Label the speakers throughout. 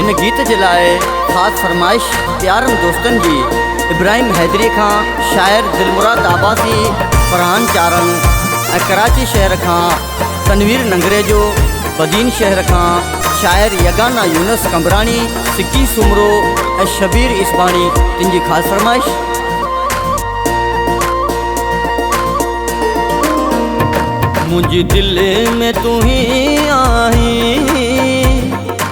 Speaker 1: इन गीत जे लाए ख़ास फरमाइश प्यारन दोस्तन जी इब्राहिम हैदरी खां, शायर दिलमुराद आबासी, फरहान चारण ऐं कराची शहर खां तनवीर नंगरेजो, बदीन शहर खां शायर यगाना यूनस कंबरानी, सिक्की सुमरो ऐं शबीर इसबाणी तिन जी ख़ास फरमाइश। मुझे दिल में तू ही आई,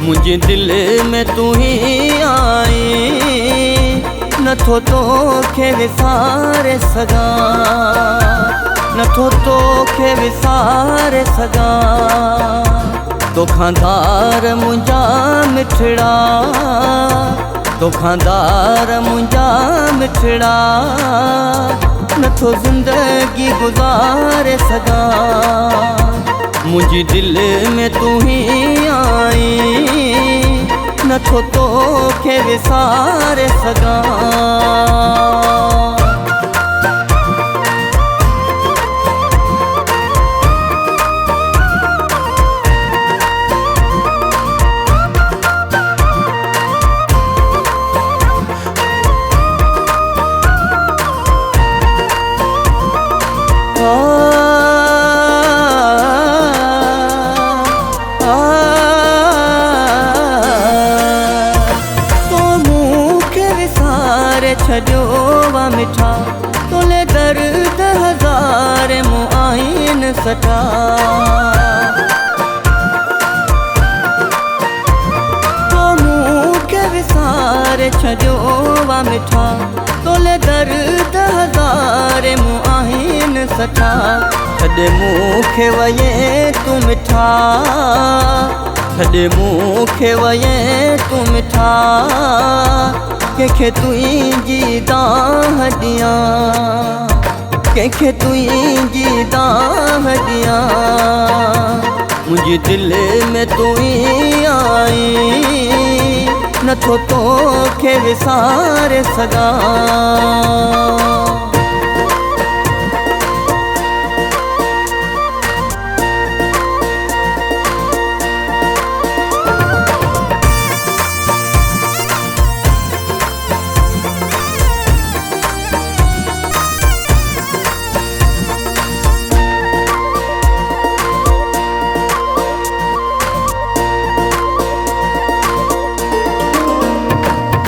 Speaker 1: मुझे दिल में तू ही आई, नथो तोखे विसारे सघां, नथो तोखे विसारे सघां। तोखां दार मुंहिंजा मिठड़ा, तोखां दार मुंहिंजा मिठड़ा, नथो ज़िंदगी गुज़ारे सघां। मुंहिंजी दिल में तू ही आई, नथो तोखे विसारे सघां। छॾियो वा मिठा, तोले दर्द हज़ार मूं आहिनि सठा। तो मूंखे विसारे छॾियो वा मिठा, तोले दर्द हज़ार मूं आहिनि सठा। छॾे मूंखे वये तूं मिठा, छॾे मूंखे वये तूं मिठा, कंहिंखे तुंहिंजी दाह ॾियां, कंहिंखे तुंहिंजी दाह ॾियां। मुंहिंजी दिल में तू ही आई, नथो तोखे विसारे सघां।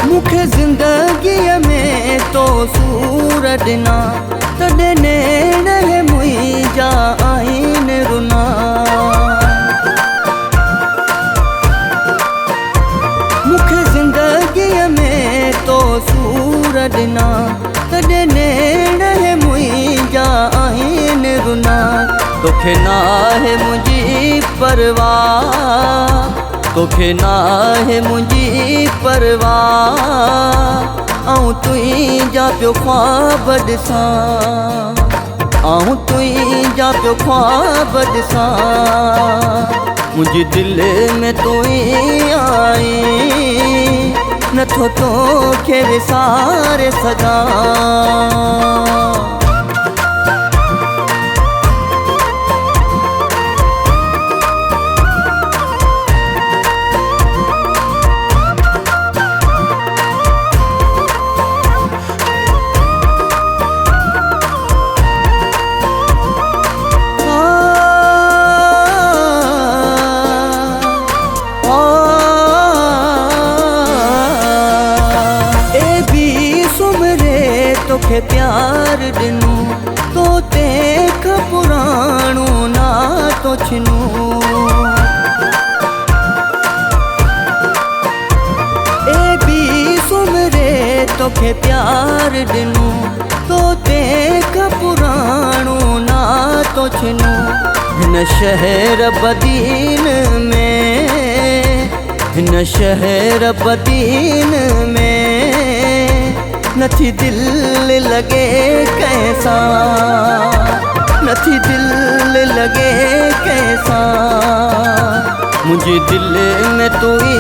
Speaker 1: मूंखे ज़िंदगीअ में तो सूर ॾिना, तॾहिं नेण मुंहिंजा आहिनि रुना। मूंखे ज़िंदगीअ में तो सूर ॾिना, तॾहिं नेण मुंहिंजा आहिनि रुना। तोखे नाहे मुंहिंजी परवाह, तोखे नाहे मुंहिंजी परवाह, आऊं तुंहिंजा पियो ख्वाब ॾिसां, आऊं तुंहिंजा पियो ख्वाब ॾिसां। मुंहिंजी दिल में तू ही आई, नथो तोखे विसारे सघां। तोखे प्यार ॾिनो, तो तंहिंखां पुराणो नातो छिनो। ए बि सुमरे तोखे प्यार ॾिनो, तो तंहिंखां पुराणो नातो छिनो। हिन शहर बदीन में, हिन शहर बदीन में, नथी दिल लगे कैसा, नथी दिल लगे कैसा। मुझे दिल में तू ही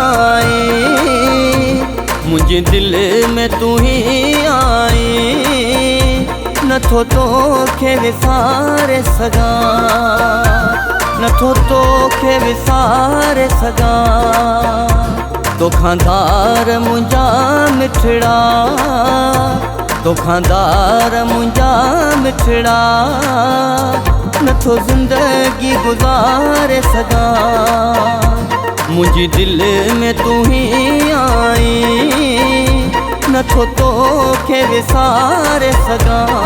Speaker 1: आई, मुझे दिल में तू ही आई, नथो तोखे विसारे सघां, नथो तोखे विसारे सघां। तोखांदार मुंहिंजा मिठड़ा, तोखांदार मुंहिंजा मिठड़ा, नथो ज़िंदगी गुज़ारे सघां। मुंहिंजी दिल में तूं ही आई, नथो तोखे विसारे सघां।